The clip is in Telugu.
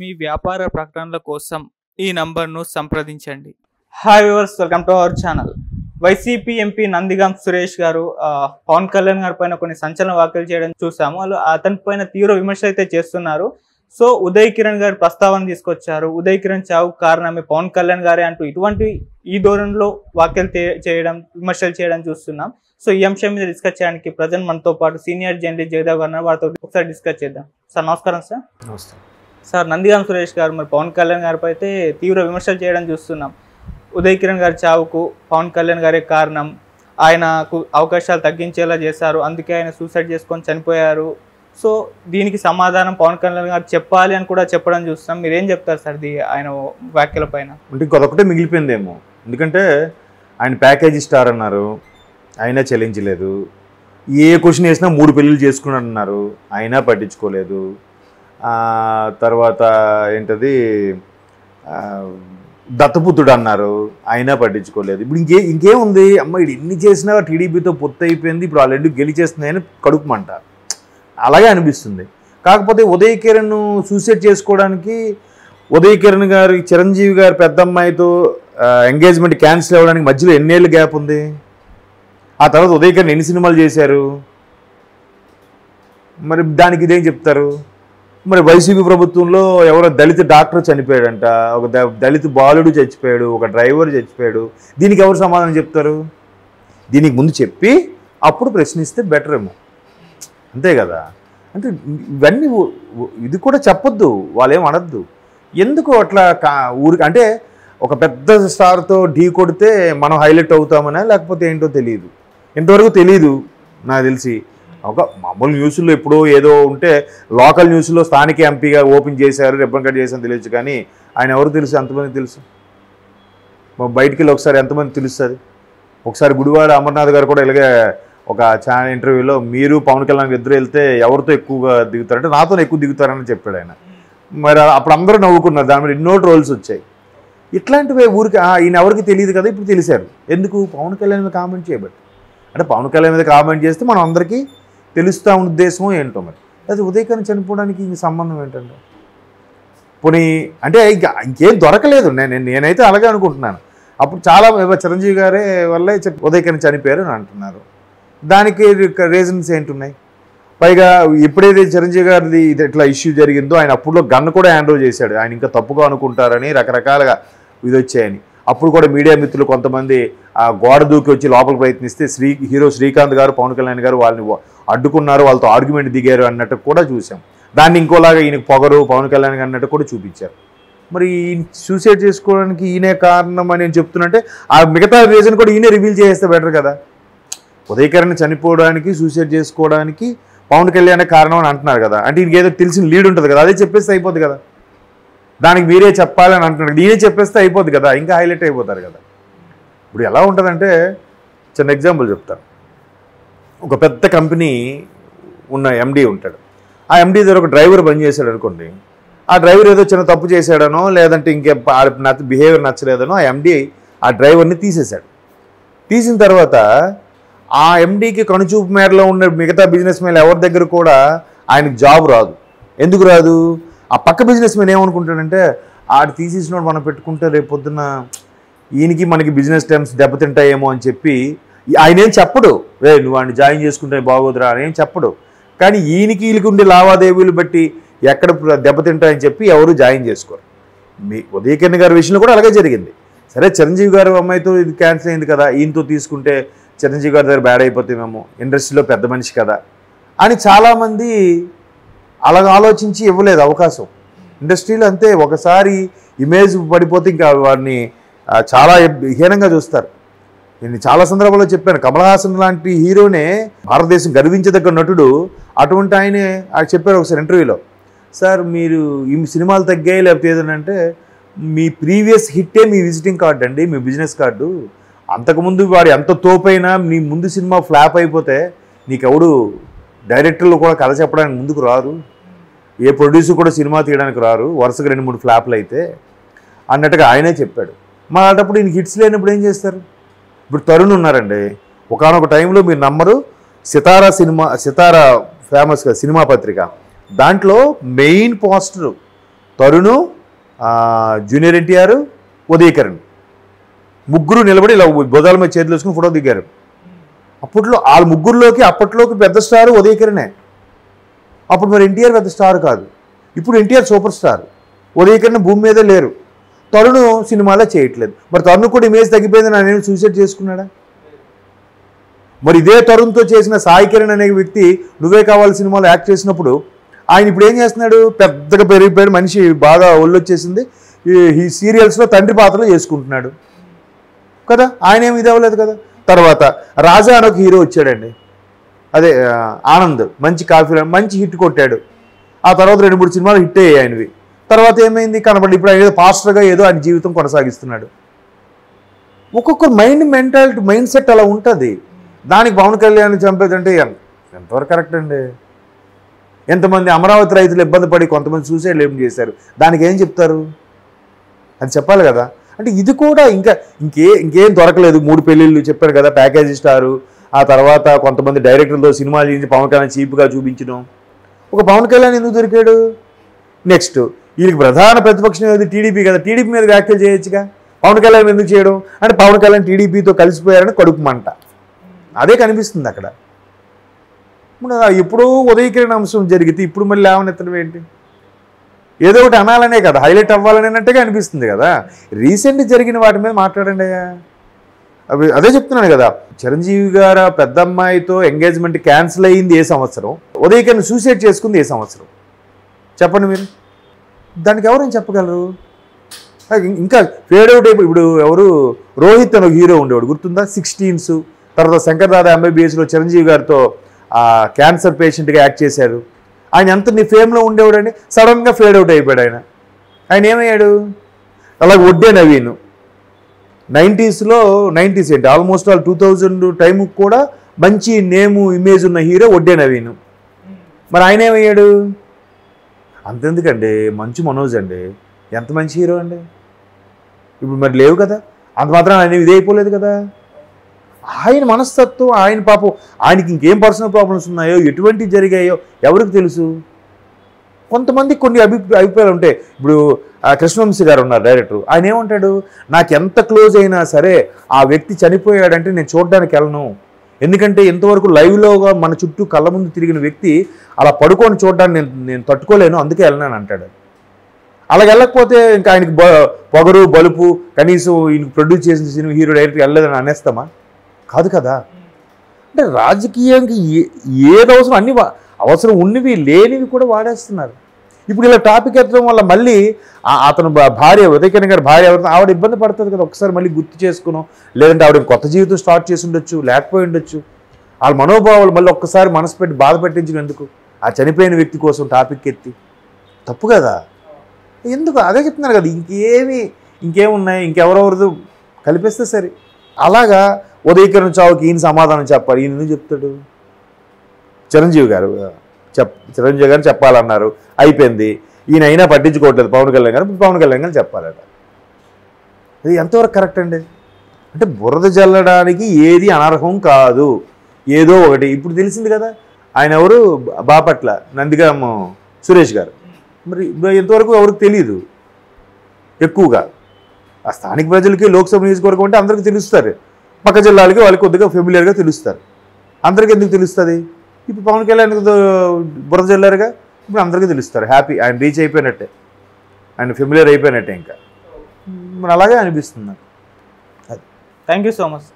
మీ వ్యాపార ప్రకటనల కోసం ఈ నంబర్ను సంప్రదించండి. Hi viewers, welcome to our channel. YCP MP Nandigam Suresh గారు పవన్ కళ్యాణ్ గారి పైన కొన్ని సంచలన వ్యాఖ్యలు చేయడం చూసాము. వాళ్ళు అతని పైన తీవ్ర విమర్శలు అయితే చేస్తున్నారు. సో ఉదయ్ కిరణ్ గారి ప్రస్తావన తీసుకొచ్చారు. ఉదయ్ కిరణ్ చావుకు కారణమే పవన్ కళ్యాణ్ గారే అంటూ ఇటువంటి ఈ ధోరణిలో వ్యాఖ్యలు చేయడం, విమర్శలు చేయడం చూస్తున్నాం. సో ఈ అంశం మీద డిస్కస్ చేయడానికి ప్రజెంట్ మనతో పాటు సీనియర్ జర్నలిస్ట్ జగదేవ్ గారు, వారితో ఒకసారి డిస్కస్ చేద్దాం. సార్ నమస్కారం. సార్ నమస్తే సార్, నందిగం సురేష్ గారు మరి పవన్ కళ్యాణ్ గారిపై అయితే తీవ్ర విమర్శలు చేయడం చూస్తున్నాం. ఉదయ్ కిరణ్ గారి చావుకు పవన్ కళ్యాణ్ గారే కారణం, ఆయనకు అవకాశాలు తగ్గించేలా చేశారు, అందుకే ఆయన సూసైడ్ చేసుకొని చనిపోయారు. సో దీనికి సమాధానం పవన్ కళ్యాణ్ గారు చెప్పాలి అని కూడా చెప్పడం చూస్తాం. మీరేం చెప్తారు సార్ ఆయన వ్యాఖ్యల పైన? అంటే ఇంకొకటే మిగిలిపోయిందేమో, ఎందుకంటే ఆయన ప్యాకేజీ స్టార్ అన్నారు, అయినా చెల్లించలేదు. ఏ క్వశ్చన్ వేసినా 3 పెళ్ళిళ్ళు చేసుకున్నాడు అన్నారు, అయినా పట్టించుకోలేదు. తర్వాత ఏంటది దత్తపుత్రుడు అన్నారు, అయినా పట్టించుకోలేదు. ఇప్పుడు ఇంకేముంది అమ్మ, ఇది ఎన్ని చేసినా టీడీపీతో పొత్తు అయిపోయింది, ఇప్పుడు ఆల్రెడీ గెలిచేస్తున్నాయని కడుపుమంట అలాగే అనిపిస్తుంది. కాకపోతే ఉదయ్ కిరణ్ సూసైడ్ చేసుకోవడానికి ఉదయ్ కిరణ్ గారి చిరంజీవి గారి పెద్ద అమ్మాయితో ఎంగేజ్మెంట్ క్యాన్సిల్ అవ్వడానికి మధ్యలో ఎన్నేళ్ళు గ్యాప్ ఉంది? ఆ తర్వాత ఉదయ్ కిరణ్ ఎన్ని సినిమాలు చేశారు? మరి దానికి ఇదేం చెప్తారు? మరి వైసీపీ ప్రభుత్వంలో ఎవరో దళిత డాక్టర్ చనిపోయాడంట, ఒక దళిత బాలుడు చచ్చిపోయాడు, ఒక డ్రైవర్ చచ్చిపోయాడు. దీనికి ఎవరు సమాధానం చెప్తారు? దీనికి ముందు చెప్పి అప్పుడు ప్రశ్నిస్తే బెటర్ ఏమో, అంతే కదా. అంటే ఇవన్నీ ఇది కూడా చెప్పొద్దు, వాళ్ళు ఏం అనద్దు. ఎందుకు అట్లా ఊరికి అంటే ఒక పెద్ద స్టార్తో ఢీ కొడితే మనం హైలైట్ అవుతామనే, లేకపోతే ఏంటో తెలియదు, ఇంతవరకు తెలీదు నాకు తెలిసి. ఒక మామూలు న్యూస్లో ఎప్పుడో ఏదో ఉంటే లోకల్ న్యూస్లో స్థానిక ఎంపీగా ఓపెన్ చేశారు, రిబ్బన్ కట్ చేశారని తెలియచ్చు, కానీ ఆయన ఎవరు తెలుసు? ఎంతమంది తెలుసు? బయటికి వెళ్ళి ఒకసారి ఎంతమంది తెలుస్తుంది? ఒకసారి గుడివాడ అమర్నాథ్ గారు కూడా ఇలాగే ఒక ఛానల్ ఇంటర్వ్యూలో, మీరు పవన్ కళ్యాణ్ ఇద్దరు వెళ్తే ఎవరితో ఎక్కువగా దిగుతారంటే నాతో ఎక్కువ దిగుతారని చెప్పాడు ఆయన. మరి అప్పుడు అందరూ నవ్వుకున్నారు, దాని మీద ఎన్నో ట్రోల్స్ వచ్చాయి. ఇట్లాంటివి ఊరికి ఈయన ఎవరికి తెలియదు కదా, ఇప్పుడు తెలిసారు. ఎందుకు? పవన్ కళ్యాణ్ మీద కామెంట్ చేయబట్టి. అంటే పవన్ కళ్యాణ్ మీద కామెంట్ చేస్తే మనం అందరికీ తెలుస్తా ఉన్న ఉద్దేశమో ఏంటో. మరి అది ఉదయ్ కిరణ్ చనిపోవడానికి ఇంక సంబంధం ఏంటంటే, పోనీ అంటే ఇంకేం దొరకలేదు. నేనైతే అలాగే అనుకుంటున్నాను. అప్పుడు చాలా చిరంజీవి గారే వల్లే ఉదయ్ కిరణ్ చనిపోయారు అని అంటున్నారు. దానికి రీజన్స్ ఏంటున్నాయి? పైగా ఎప్పుడైతే చిరంజీవి గారిది ఇది ఇట్లా ఇష్యూ జరిగిందో, ఆయన అప్పుడులో గన్ను కూడా హ్యాండ్ ఓవర్ చేశాడు. ఆయన ఇంకా తప్పుగా అనుకుంటారని రకరకాలుగా ఇది వచ్చాయని. అప్పుడు కూడా మీడియా మిత్రులు కొంతమంది ఆ గోడ దూకి వచ్చి లోపలికి ప్రయత్నిస్తే హీరో శ్రీకాంత్ గారు, పవన్ కళ్యాణ్ గారు వాళ్ళని అడ్డుకున్నారు, వాళ్ళతో ఆర్గ్యుమెంట్ దిగారు అన్నట్టు కూడా చూసాం. దాన్ని ఇంకోలాగా ఈయనకు పొగరు పవన్ కళ్యాణ్ గారు అన్నట్టు కూడా చూపించారు. మరి సూసైడ్ చేసుకోవడానికి ఈయనే కారణం అని నేను చెప్తున్నట్టే, ఆ మిగతా రీజన్ కూడా ఈయనే రివీల్ చేస్తే బెటర్ కదా. ఉదయ్ కిరణ్ చనిపోవడానికి, సూసైడ్ చేసుకోవడానికి పవన్ కళ్యాణ్ కారణం అని అంటున్నారు కదా. అంటే ఈయనకి ఏదో తెలిసిన లీడ్ ఉంటుంది కదా, అదే చెప్పేస్తే అయిపోద్ది కదా. దానికి మీరే చెప్పాలని అంటున్నారు, ఈయనే చెప్పేస్తే అయిపోద్ది కదా, ఇంకా హైలైట్ అయిపోతారు కదా. ఇప్పుడు ఎలా ఉంటుందంటే, చిన్న ఎగ్జాంపుల్ చెప్తాను. ఒక పెద్ద కంపెనీ ఉన్న ఎండీ ఉంటాడు. ఆ ఎండీ దగ్గర ఒక డ్రైవర్ పనిచేశాడు అనుకోండి. ఆ డ్రైవర్ ఏదో చిన్న తప్పు చేశాడనో, లేదంటే ఇంకే బిహేవియర్ నచ్చలేదనో ఆ ఎండీ ఆ డ్రైవర్ని తీసేశాడు. తీసిన తర్వాత ఆ ఎండీకి కనుచూపు మేరలో ఉన్న మిగతా బిజినెస్ మ్యాన్ ఎవరి దగ్గర కూడా ఆయనకు జాబ్ రాదు. ఎందుకు రాదు? ఆ పక్క బిజినెస్ మ్యాన్ ఏమనుకుంటాడంటే, ఆడు తీసేసినోడు మనం పెట్టుకుంటే రేపు పొద్దున్న ఈయనకి మనకి బిజినెస్ టర్మ్స్ దెబ్బతింటాయేమో అని చెప్పి ఆయన ఏం చెప్పడు, నువ్వు వాడిని జాయిన్ చేసుకుంటే బాగోదురా అని ఏం చెప్పడు. కానీ ఈయనకి వీళ్ళకి ఉండే లావాదేవీలు బట్టి ఎక్కడ దెబ్బతింటాయని చెప్పి ఎవరు జాయిన్ చేసుకోరు. ఉదయ్ కిరణ్ గారి విషయంలో కూడా అలాగే జరిగింది. సరే, చిరంజీవి గారు అమ్మాయితో ఇది క్యాన్సిల్ అయింది కదా, ఈయనతో తీసుకుంటే చిరంజీవి గారి దగ్గర బ్యాడ్ అయిపోతామేమో, ఇండస్ట్రీలో పెద్ద మనిషి కదా అని చాలామంది అలాగ ఆలోచించి ఇవ్వలేదు అవకాశం. ఇండస్ట్రీలో అంతే, ఒకసారి ఇమేజ్ పడిపోతే ఇంకా వాడిని చాలా హీనంగా చూస్తారు. నేను చాలా సందర్భాల్లో చెప్పాను, కమల్ హాసన్ లాంటి హీరోనే భారతదేశం గర్వించదగ్గ నటుడు, అటువంటి ఆయనే చెప్పారు ఒకసారి ఇంటర్వ్యూలో, సార్ మీరు ఈ సినిమాలు తగ్గాయి లేకపోతే ఏదంటే, మీ ప్రీవియస్ హిట్టే మీ విజిటింగ్ కార్డు అండి, మీ బిజినెస్ కార్డు. అంతకుముందు వాడు ఎంత తోపైనా నీ ముందు సినిమా ఫ్లాప్ అయిపోతే నీకెవడు డైరెక్టర్లు కూడా కథ చెప్పడానికి ముందుకు రారు, ఏ ప్రొడ్యూసర్ కూడా సినిమా తీయడానికి రారు, వరుసగా 2-3 ఫ్లాప్లు అయితే అన్నట్టుగా ఆయనే చెప్పాడు. మరి అటప్పుడు ఈయన హిట్స్ లేనప్పుడు ఏం చేస్తారు? ఇప్పుడు తరుణ్ ఉన్నారండి, ఒకానొక టైంలో మీరు నమ్మరు, సితారా ఫేమస్గా సినిమా పత్రిక, దాంట్లో main poster Tarun, junior NTR, Uday Kiran ముగ్గురు నిలబడి ఇలా భుజాల మీద చేతులు వేసుకుని ఫోటో దిగారు. అప్పట్లో వాళ్ళ ముగ్గురులోకి అప్పట్లోకి పెద్ద స్టార్ ఉదయకిరణే. అప్పుడు మరి ఎన్టీఆర్ పెద్ద స్టార్ కాదు. ఇప్పుడు ఎన్టీఆర్ సూపర్ స్టార్. ఉదయకిరణ్ భూమి మీదే లేరు. తరుణ్ సినిమాలో చేయట్లేదు. మరి తరుణ్ కూడా ఇమేజ్ తగ్గిపోయింది, నేను సూసైడ్ చేసుకున్నాడా? మరి ఇదే తరుణ్తో చేసిన సాయి కిరణ్ అనే వ్యక్తి నువ్వే కావాలి సినిమాలో యాక్ట్ చేసినప్పుడు ఆయన ఇప్పుడు ఏం చేస్తున్నాడు? పెద్దగా పెరిగిపోయాడు, మనిషి బాగా ఒళ్ళొచ్చేసింది, ఈ సీరియల్స్లో తండ్రి పాత్రలు చేసుకుంటున్నాడు కదా. ఆయన ఏమి ఇది అవ్వలేదు కదా. తర్వాత రాజా అని ఒక హీరో వచ్చాడండి, అదే ఆనంద్, మంచి కాఫీ మంచి హిట్ కొట్టాడు. ఆ తర్వాత 2-3 సినిమాలు హిట్ అయ్యాయి ఆయనవి. తర్వాత ఏమైంది కనబడి ఇప్పుడు ఆయన ఏదో పాస్టర్గా ఏదో ఆయన జీవితం కొనసాగిస్తున్నాడు. ఒక్కొక్కరు మెంటాలిటీ మైండ్ సెట్ అలా ఉంటుంది. దానికి పవన్ కళ్యాణ్ చంపేదంటే ఎంతవరకు కరెక్ట్ అండి? ఎంతమంది అమరావతి రైతులు ఇబ్బంది పడి కొంతమంది సూసైడ్లు ఏం చేశారు, దానికి ఏం చెప్తారు? అది చెప్పాలి కదా. అంటే ఇది కూడా ఇంకేం దొరకలేదు. 3 పెళ్ళిళ్ళు చెప్పారు కదా, ప్యాకేజీ స్టారు. ఆ తర్వాత కొంతమంది డైరెక్టర్లతో సినిమాలు చేసి పవన్ కళ్యాణ్ చీప్గా చూపించడం. ఒక పవన్ కళ్యాణ్ ఎందుకు దొరికాడు? నెక్స్ట్ వీళ్ళకి ప్రధాన ప్రతిపక్షం ఏది? టీడీపీ కదా. టీడీపీ మీద వ్యాఖ్యలు చేయొచ్చుగా. పవన్ కళ్యాణ్ ఎందుకు చేయడం అంటే పవన్ కళ్యాణ్ టీడీపీతో కలిసిపోయారని కడుపు మంట. అదే కనిపిస్తుంది అక్కడ. ఇప్పుడు ఎప్పుడూ ఉదయకిరణ్ అంశం జరిగితే ఇప్పుడు మళ్ళీ లేవనెత్తడం ఏంటి? ఏదో ఒకటి అనాలనే కదా, హైలైట్ అవ్వాలనేనట్టుగా అనిపిస్తుంది కదా. రీసెంట్ జరిగిన వాటి మీద మాట్లాడండి అయ్యా. అదే చెప్తున్నాను కదా. చిరంజీవి గారు పెద్ద అమ్మాయితో ఎంగేజ్మెంట్ క్యాన్సిల్ అయ్యింది ఏ సంవత్సరం? ఉదయకిరణ్ సూసైడ్ చేసుకుంది ఏ సంవత్సరం? చెప్పండి మీరు. దానికి ఎవరైనా చెప్పగలరు? ఇంకా ఫేడ్ అవుట్ అయిపోయి ఇప్పుడు ఎవరు రోహిత్ అని ఒక హీరో ఉండేవాడు, గుర్తుందా? 16s. తర్వాత శంకర్ దాదా MBBSలో చిరంజీవి గారితో క్యాన్సర్ పేషెంట్గా యాక్ట్ చేశారు. ఆయన ఎంత నీ ఫేమ్లో ఉండేవాడండి, సడన్గా ఫేడ్ అవుట్ అయిపోయాడు. ఆయన ఏమయ్యాడు? అలాగే ఒడ్డే నవీన్ 90s ఏంటి ఆల్మోస్ట్ ఆల్ 2000 టైంకి కూడా మంచి నేము ఇమేజ్ ఉన్న హీరో ఒడ్డే నవీన్. మరి ఆయన ఏమయ్యాడు? అంతెందుకండి, మంచు మనోజ్ అండి ఎంత మంచి హీరో అండి. ఇప్పుడు మరి లేవు కదా, అంత మాత్రం ఆయన ఇది అయిపోలేదు కదా. ఆయన మనస్తత్వం, ఆయన పాపం, ఆయనకి ఇంకేం పర్సనల్ ప్రాబ్లమ్స్ ఉన్నాయో ఎటువంటి జరిగాయో ఎవరికి తెలుసు. కొంతమంది కొన్ని అభిప్రాయాలు ఉంటాయి. ఇప్పుడు కృష్ణవంశీ గారు ఉన్నారు డైరెక్టర్, ఆయన ఏమంటాడు? నాకు ఎంత క్లోజ్ అయినా సరే ఆ వ్యక్తి చనిపోయాడంటే నేను చూడడానికి వెళ్ళను. ఎందుకంటే ఇంతవరకు లైవ్లోగా మన చుట్టూ కళ్ళ ముందు తిరిగిన వ్యక్తి అలా పడుకొని చూడడానికి నేను తట్టుకోలేను, అందుకే వెళ్ళను అంటాడు. అలాగ వెళ్ళకపోతే ఇంకా ఆయనకి పొగరు బలుపు కనీసం ఈయన ప్రొడ్యూస్ చేసిన సినిమా హీరో డైరెక్టర్ వెళ్ళలేదని అనేస్తామా? కాదు కదా. అంటే రాజకీయంగా ఏది అవసరం అన్ని అవసరం ఉన్నవి లేనివి కూడా వాడేస్తున్నారు. ఇప్పుడు ఇలా టాపిక్ ఎత్తడం వల్ల మళ్ళీ అతను భార్య ఉదయకిరణ్ గారి భార్య ఎవరితో ఆవిడ ఇబ్బంది పడుతుంది కదా. ఒకసారి మళ్ళీ గుర్తు చేసుకున్నాం, లేదంటే ఆవిడ కొత్త జీవితం స్టార్ట్ చేసి ఉండొచ్చు, లేకపోయి ఉండొచ్చు. వాళ్ళ మనోభావాలు మళ్ళీ ఒక్కసారి మనసు పెట్టి బాధ పెట్టించడం ఎందుకు? ఆ చనిపోయిన వ్యక్తి కోసం టాపిక్ ఎత్తి తప్పు కదా. ఎందుకు? అదే చెప్తున్నారు కదా. ఇంకేమున్నాయి, ఇంకెవరెవరిదో కలిపేస్తే సరే. అలాగా ఉదయకిరణ్ చావుకి ఈయన సమాధానం చెప్పాలి. ఈయన ఎందుకు చెప్తాడు? చిరంజీవి గారు చెప్పాలన్నారు, అయిపోయింది. ఈయన అయినా పట్టించుకోవట్లేదు పవన్ కళ్యాణ్ గారు చెప్పాలట. అది ఎంతవరకు కరెక్ట్ అండి? అంటే బురద జల్లడానికి ఏది అనర్హం కాదు, ఏదో ఒకటి. ఇప్పుడు తెలిసింది కదా ఆయన ఎవరు, బాపట్ల నందిగామ సురేష్ గారు. మరి ఎంతవరకు ఎవరికి తెలియదు ఎక్కువగా. ఆ స్థానిక ప్రజలకి లోక్సభ నియోజకవర్గం అంటే అందరికీ తెలుస్తారు, పక్క జిల్లాలకి వాళ్ళకి కొద్దిగా ఫెమిలియర్గా తెలుస్తారు. అందరికీ ఎందుకు తెలుస్తుంది? ఇప్పుడు పవన్ కళ్యాణ్ బురద జల్లారుగా, ఇప్పుడు అందరికీ తెలుస్తారు. హ్యాపీ, ఆయన రీచ్ అయిపోయినట్టే, ఆయన ఫెమిలియర్ అయిపోయినట్టే. ఇంకా మరి అలాగే అనిపిస్తుంది నాకు. Thank you so much.